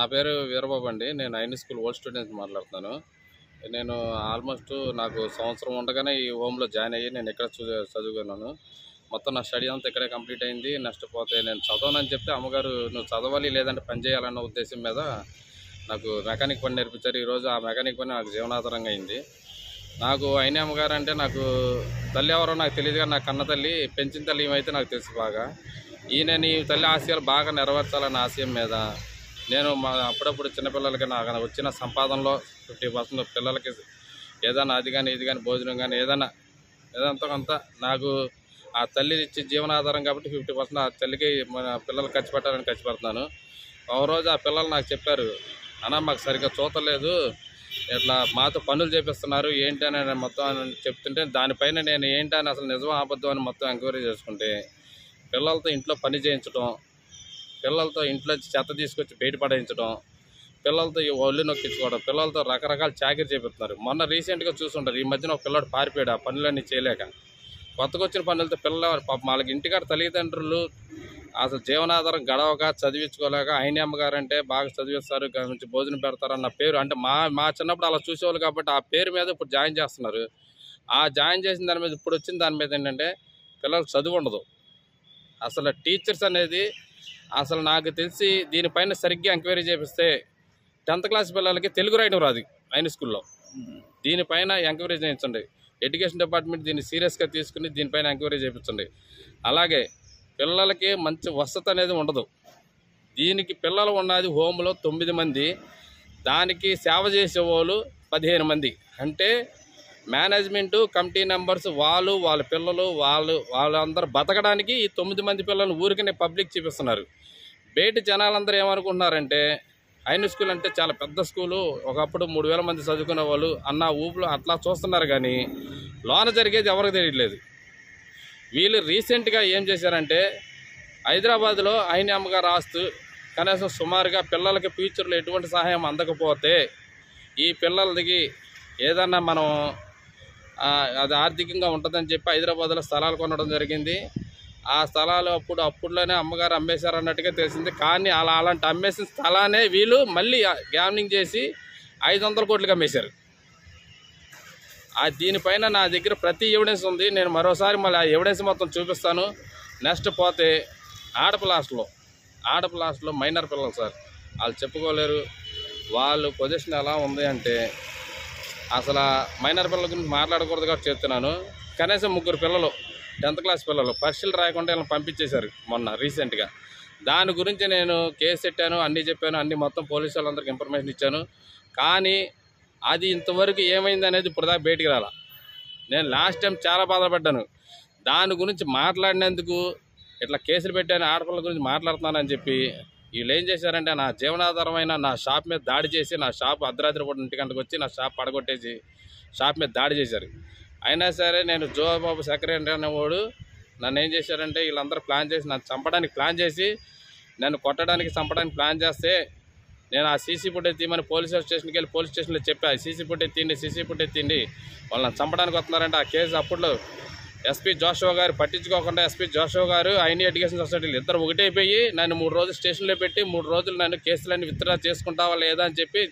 నా పేరు వీరబాబు అండి. నేను ఐని స్కూల్ ఓల్డ్ స్టూడెంట్ మాట్లాడుతున్నాను. నేను ఆల్మోస్ట్ నాకు సంవత్సరం ఉండగానే ఈ హోమ్‌లో జాయిన్ అయ్యి నేను ఇక్కడ చదువుకున్నాను. మొత్తం నా స్టడీ అంతా ఇక్కడే కంప్లీట్ అయింది. పోతే నేను చదవనని చెప్తే అమ్మగారు నువ్వు చదవాలి లేదంటే పని చేయాలన్న ఉద్దేశం మీద నాకు మెకానిక్ పని నేర్పించారు. ఈరోజు ఆ మెకానిక్ పని నాకు జీవనాధారంగా అయింది. నాకు అయిన అమ్మగారు అంటే నాకు తల్లి ఎవరో నాకు తెలియదు, కానీ నాకు కన్న తల్లి, పెంచిన తల్లి ఏమైతే నాకు తెలుసు బాగా. నీ తల్లి ఆశయాలు బాగా నెరవేర్చాలన్న ఆశయం మీద నేను అప్పుడప్పుడు చిన్నపిల్లలకి నాకు వచ్చిన సంపాదనలో 50% పిల్లలకి ఏదైనా అది కానీ ఇది కానీ భోజనం కానీ ఏదంతా కొంత నాకు ఆ తల్లి ఇచ్చే జీవనాధారం కాబట్టి 50% ఆ తల్లికి మన పిల్లలు ఖర్చు పెట్టాలని ఖర్చు పెడుతున్నాను. ఒకరోజు ఆ పిల్లలు నాకు చెప్పారు, అన్న మాకు సరిగ్గా చూతలేదు, ఇట్లా మాతో పనులు చేపిస్తున్నారు ఏంటి అని మొత్తం చెప్తుంటే దానిపైన నేను ఏంటి అని అసలు నిజం అబద్ధం అని మొత్తం ఎంక్వైరీ చేసుకుంటే పిల్లలతో ఇంట్లో పని చేయించడం, పిల్లలతో ఇంట్లో చెత్త తీసుకొచ్చి బయట పడేయించడం, పిల్లలతో ఈ ఒళ్ళు నొక్కించుకోవడం, పిల్లలతో రకరకాల చాకరీ చేపిస్తున్నారు. మొన్న రీసెంట్గా చూసుంటారు, ఈ మధ్యన ఒక పిల్లడు పారిపోయాడు ఆ పనులన్నీ చేయలేక. కొత్తగా వచ్చిన పనులతో పిల్లలు పాపం వాళ్ళకి ఇంటికాడ తల్లిదండ్రులు అసలు జీవనాధారం గడవక చదివించుకోలేక అయిన అమ్మగారు అంటే బాగా చదివిస్తారు, మంచి భోజనం పెడతారు అన్న పేరు అంటే మా చిన్నప్పుడు అలా చూసేవాళ్ళు కాబట్టి ఆ పేరు మీద ఇప్పుడు జాయిన్ చేస్తున్నారు. ఆ జాయిన్ చేసిన దాని మీద ఇప్పుడు వచ్చిన దాని మీద ఏంటంటే పిల్లలకు చదువు ఉండదు. అసలు టీచర్స్ అనేది అసలు నాకు తెలిసి దీనిపైన సరిగ్గా ఎంక్వైరీ చేపిస్తే 10th క్లాస్ పిల్లలకి తెలుగు రాయడం రాదు ఐని స్కూల్లో. దీనిపైన ఎంక్వైరీ చేయించండి. ఎడ్యుకేషన్ డిపార్ట్మెంట్ దీన్ని సీరియస్గా తీసుకుని దీనిపైన ఎంక్వైరీ చేయించండి. అలాగే పిల్లలకి మంచి వసతి అనేది ఉండదు. దీనికి పిల్లలు ఉన్నది హోమ్లో 9 మంది, దానికి సేవ చేసేవాళ్ళు 15 మంది. అంటే మేనేజ్మెంటు కమిటీ మెంబర్స్ వాళ్ళ పిల్లలు వాళ్ళందరూ బతకడానికి ఈ 9 మంది పిల్లలను ఊరికనే పబ్లిక్ చూపిస్తున్నారు. బయట జనాలందరూ ఏమనుకుంటున్నారంటే ఐని స్కూల్ అంటే చాలా పెద్ద స్కూలు, ఒకప్పుడు 3000 మంది చదువుకునే వాళ్ళు అన్న ఊపులో అట్లా చూస్తున్నారు, కానీ లోన జరిగేది ఎవరికి తెలియట్లేదు. వీళ్ళు రీసెంట్గా ఏం చేశారంటే హైదరాబాద్లో అయిన అమ్మగారు ఆస్తు కనీసం సుమారుగా పిల్లలకి ఫ్యూచర్లో ఎటువంటి సహాయం అందకపోతే ఈ పిల్లలకి ఏదన్నా మనం అది ఆర్థికంగా ఉంటుందని చెప్పి హైదరాబాద్లో స్థలాలు కొనడం జరిగింది. ఆ స్థలాలు అప్పుడులోనే అమ్మగారు అమ్మేశారు అన్నట్టుగా తెలిసింది. కానీ అలాంటి అమ్మేసిన స్థలాన్ని వీళ్ళు మళ్ళీ గ్యామ్లింగ్ చేసి 500 కోట్లకి అమ్మేశారు. దీనిపైన నా దగ్గర ప్రతి ఎవిడెన్స్ ఉంది. నేను మరోసారి మళ్ళీ ఆ ఎవిడెన్స్ మొత్తం చూపిస్తాను. నెక్స్ట్ పోతే ఆడపిల్ల హాస్టల్లో మైనర్ పిల్లలు సార్, వాళ్ళు చెప్పుకోలేరు. వాళ్ళు పొజిషన్ ఎలా ఉంది అంటే అసలు మైనర్ పిల్లల గురించి మాట్లాడకూడదు కాబట్టి చెప్తున్నాను. కనీసం 3 పిల్లలు 10th క్లాస్ పిల్లలు పరీక్షలు రాయకుండా వీళ్ళని పంపించేశారు మొన్న రీసెంట్గా. దాని గురించి నేను కేసు పెట్టాను, అన్నీ చెప్పాను, అన్నీ మొత్తం పోలీసు వాళ్ళందరికీ ఇన్ఫర్మేషన్ ఇచ్చాను. కానీ అది ఇంతవరకు ఏమైంది అనేది ఇప్పుడు దాకా బయటికి రాలా. నేను లాస్ట్ టైం చాలా బాధపడ్డాను. దాని గురించి మాట్లాడినందుకు ఇట్లా కేసులు పెట్టాను, ఆడపిల్లల గురించి మాట్లాడుతున్నానని చెప్పి వీళ్ళు ఏం చేశారంటే నా జీవనాధారమైన నా షాప్ మీద దాడి చేసి, నా షాప్ అర్ధరాత్రి పూట 1 గంటకు వచ్చి నా షాప్ పడగొట్టేసి షాప్ మీద దాడి చేశారు. అయినా సరే నేను జోబాబు సెక్రటరీ అనేవాడు నన్ను ఏం చేశారంటే వీళ్ళందరూ ప్లాన్ చేసి నన్ను చంపడానికి ప్లాన్ చేసి, నన్ను కొట్టడానికి చంపడానికి ప్లాన్ చేస్తే నేను ఆ సీసీ ఫుటేజ్ తీయమని పోలీస్ స్టేషన్కి వెళ్ళి పోలీస్ స్టేషన్లో చెప్పా, సీసీ ఫుటేజ్ తీయండి, వాళ్ళని చంపడానికి వస్తున్నారంటే ఆ కేసు అప్పట్లో ఎస్పీ జోషువా గారు పట్టించుకోకుండా ఎస్పీ జోషువా గారు ఐని ఎడ్యుకేషన్ సొసైటీలు ఇద్దరు ఒకటైపోయి నన్ను 3 రోజులు స్టేషన్లో పెట్టి 3 రోజులు నన్ను కేసులన్నీ విత్డ్రా చేసుకుంటావా లేదా అని చెప్పి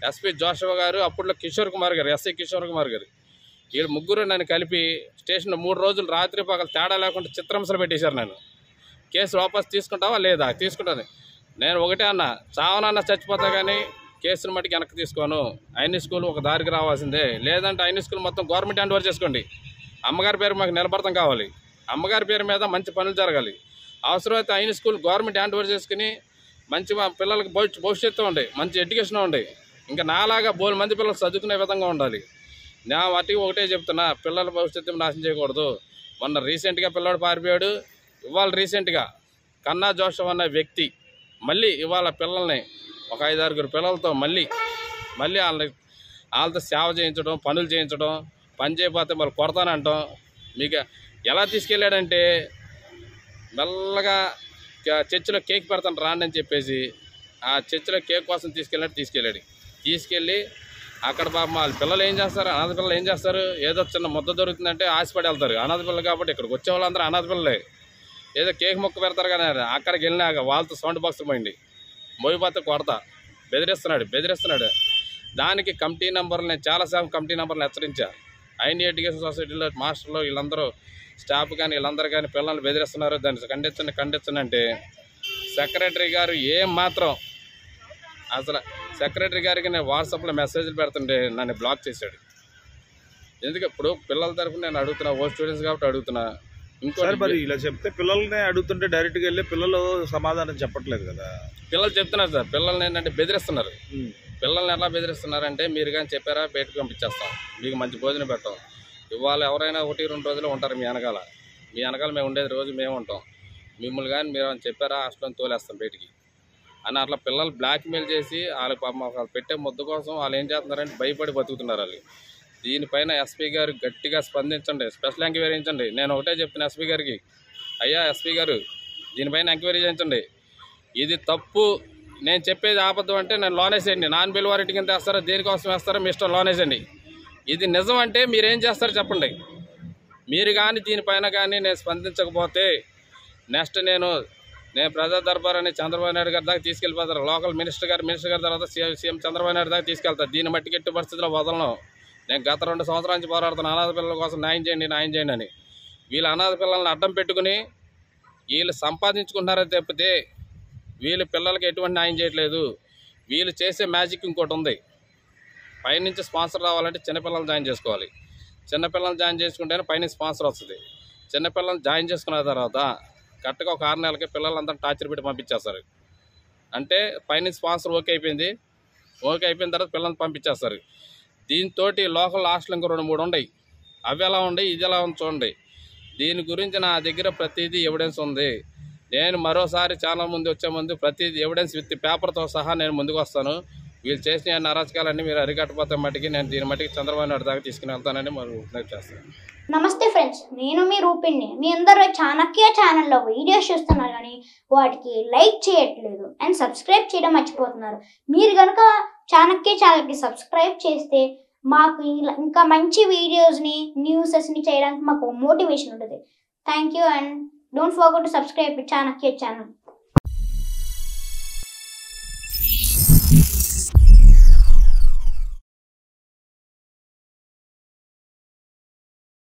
ఎస్పీ జోషువా గారు, అప్పట్లో కిషోర్ కుమార్ గారు, ఎస్ఐ కిషోర్ కుమార్ గారు, వీళ్ళు ముగ్గురు నన్ను కలిపి స్టేషన్లో 3 రోజులు రాత్రి పగలు తేడా లేకుండా చిత్రహింసలు పెట్టేశారు. నన్ను కేసు వాపస్ తీసుకుంటావా లేదా? తీసుకుంటాను. నేను ఒకటే అన్నా, చావనన్నా చచ్చిపోతా కానీ కేసును మట్టికి వెనక్కి తీసుకోను. ఐని స్కూల్ ఒక దారికి రావాల్సిందే, లేదంటే ఐని స్కూల్ మొత్తం గవర్నమెంట్ హ్యాండ్ ఓవర్ చేసుకోండి. అమ్మగారి పేరు మాకు నిలబడతాం కావాలి, అమ్మగారి పేరు మీద మంచి పనులు జరగాలి. అవసరమైతే ఐని స్కూల్ గవర్నమెంట్ హ్యాండ్ ఓవర్ చేసుకుని మంచి పిల్లలకి భవిష్యత్తు ఉండే, మంచి ఎడ్యుకేషన్ ఉండే, ఇంకా నాలాగా 3 మంది పిల్లలు చదువుకునే విధంగా ఉండాలి. నా వాటికి ఒకటే చెప్తున్నా, పిల్లల భవిష్యత్తు నాశనం చేయకూడదు. మొన్న రీసెంట్గా పిల్లవాడు పారిపోయాడు. ఇవాళ రీసెంట్గా కన్నా జోషువా అన్న వ్యక్తి మళ్ళీ ఇవాళ పిల్లల్ని ఒక 5-6 పిల్లలతో మళ్ళీ వాళ్ళతో సేవ చేయించడం, పనులు చేయించడం, పని చేయకపోతే మళ్ళీ కొడతానంటాం. మీకు ఎలా తీసుకెళ్ళాడంటే మెల్లగా చర్చిలో కేక్ పెడతాను రాండి అని చెప్పేసి ఆ చర్చిలో కేక్ కోసం తీసుకెళ్ళి అక్కడ పాపం వాళ్ళ పిల్లలు ఏం చేస్తారు, అనాథ పిల్లలు ఏం చేస్తారు, ఏదో చిన్న ముద్ద దొరుకుతుందంటే ఆశపడి వెళ్తారు. అనాథ పిల్లలు కాబట్టి ఇక్కడికి వచ్చే వాళ్ళందరూ అనాథ పిల్లలే. ఏదో కేక్ మొక్క పెడతారు కానీ అక్కడికి వెళ్ళినాక వాళ్ళతో సౌండ్ బాక్స్ పోయింది, మోయిపోతే కొడతా. బెదిరిస్తున్నాడు. దానికి కమిటీ నెంబర్లు నేను చాలాసార్లు కమిటీ నెంబర్లు హెచ్చరించా. ఐఎన్డీ ఎడ్యుకేషన్ సొసైటీలో మాస్టర్లు వీళ్ళందరూ స్టాఫ్ కానీ వీళ్ళందరూ కానీ పిల్లల్ని బెదిరిస్తున్నారు, దాన్ని ఖండించండి అంటే సెక్రటరీ గారు ఏం మాత్రం అసలు సెక్రటరీ గారికి నేను వాట్సాప్లో మెసేజ్లు పెడుతుంటే నన్ను బ్లాక్ చేశాడు. ఎందుకు ఇప్పుడు పిల్లల తరఫున నేను అడుగుతున్నా, ఓ స్టూడెంట్స్ కాబట్టి అడుగుతున్నా. మరి ఇలా చెప్తే పిల్లల్ని అడుగుతుంటే డైరెక్ట్గా వెళ్ళి పిల్లలు సమాధానం చెప్పట్లేదు కదా. పిల్లలు చెప్తున్నారు సార్, పిల్లల్ని ఏంటంటే బెదిరిస్తున్నారు. పిల్లల్ని ఎలా బెదిరిస్తున్నారంటే మీరు కానీ చెప్పారా బయటకు పంపించేస్తాం, మీకు మంచి భోజనం పెట్టాం. ఇవాళ ఎవరైనా 1-2 రోజులు ఉంటారు మీ వెనకాల మేము ఉండేది రోజు మేము ఉంటాం. మిమ్మల్ని కానీ మీరు అని చెప్పారా హాస్టల్లో తోలేస్తాం బయటికి అని అట్లా పిల్లలు బ్లాక్మెయిల్ చేసి వాళ్ళు పెట్టే ముద్ద కోసం వాళ్ళు ఏం చేస్తున్నారంటే భయపడి బతుకుతున్నారు వాళ్ళు. దీనిపైన ఎస్పీ గారు గట్టిగా స్పందించండి, స్పెషల్ ఎంక్వైరీ చేయించండి. నేను ఒకటే చెప్తున్నా ఎస్పీ గారికి, అయ్యా ఎస్పీ గారు దీనిపైన ఎంక్వైరీ చేయించండి. ఇది తప్పు, నేను చెప్పేది అబద్ధం అంటే నేను లోనేసేయండి. నాన్ బెయిల్ వారెంట్ కింద వేస్తారో దేనికోసం వేస్తారో మీ ఇష్టం, లోనేసండి. ఇది నిజం అంటే మీరేం చేస్తారో చెప్పండి. మీరు కానీ దీనిపైన కానీ నేను స్పందించకపోతే నెక్స్ట్ నేను ప్రజా దర్బార్ అని చంద్రబాబు నాయుడు గారి దాకా తీసుకెళ్ళిపోతారు. లోకల్ మినిస్టర్ గారి తర్వాత సీఎం చంద్రబాబు నాయుడు దాకా తీసుకెళ్తారు. దీన్ని మట్టికి ఎట్టి పరిస్థితుల్లో వదలను. నేను గత 2 సంవత్సరాల నుంచి పోరాడుతున్న అనాథ పిల్లల కోసం న్యాయం చేయండి అని. వీళ్ళ అనాథ పిల్లల్ని అడ్డం పెట్టుకుని వీళ్ళు సంపాదించుకుంటున్నారని తప్పితే వీళ్ళ పిల్లలకి ఎటువంటి న్యాయం చేయట్లేదు. వీళ్ళు చేసే మ్యాజిక్ ఇంకోటి ఉంది. పైనుంచి స్పాన్సర్ రావాలంటే చిన్నపిల్లలు జాయిన్ చేసుకోవాలి. చిన్నపిల్లలు జాయిన్ చేసుకుంటేనే పైనుంచి స్పాన్సర్ వస్తుంది. చిన్నపిల్లలు జాయిన్ చేసుకున్న తర్వాత కరెక్ట్గా ఒక 6 నెలలకి పిల్లలంతా టార్చర్ పెట్టి పంపించేస్తారు. అంటే పైనుంచి స్పాన్సర్ ఓకే అయిపోయిన తర్వాత పిల్లల్ని పంపించేస్తారు. దీంతో లోకల్ హాస్టల్ ఇంకో 2-3 ఉన్నాయి. అవి ఎలా ఉన్నాయి, ఇది ఎలా ఉంది చూడండి. దీని గురించి నా దగ్గర ప్రతిదీ ఎవిడెన్స్ ఉంది. నేను మరోసారి చాలా వచ్చే ముందు ప్రతిదీ ఎవిడెన్స్ విత్ పేపర్తో సహా నేను ముందుకు వస్తాను. వీళ్ళు చేసిన అరాచకాలన్నీ మీరు అరికట్టపోతే మట్టికి నేను దీని మట్టికి చంద్రబాబు నాయుడు దాకా తీసుకుని వెళ్తానని మరి విజ్ఞప్తి చేస్తాను. నమస్తే ఫ్రెండ్స్, నేను మీ రూపిణి. మీ అందరూ చాణక్య ఛానల్లో వీడియోస్ చూస్తున్నారు కానీ వాటికి లైక్ చేయట్లేదు అండ్ సబ్స్క్రైబ్ చేయడం మర్చిపోతున్నారు. మీరు కనుక చాణక్య ఛానల్కి సబ్స్క్రైబ్ చేస్తే మాకు ఇంకా మంచి వీడియోస్ని న్యూసెస్ని చేయడానికి మాకు మోటివేషన్ ఉంటుంది. Thank you and don't forget to subscribe Chanakya channel.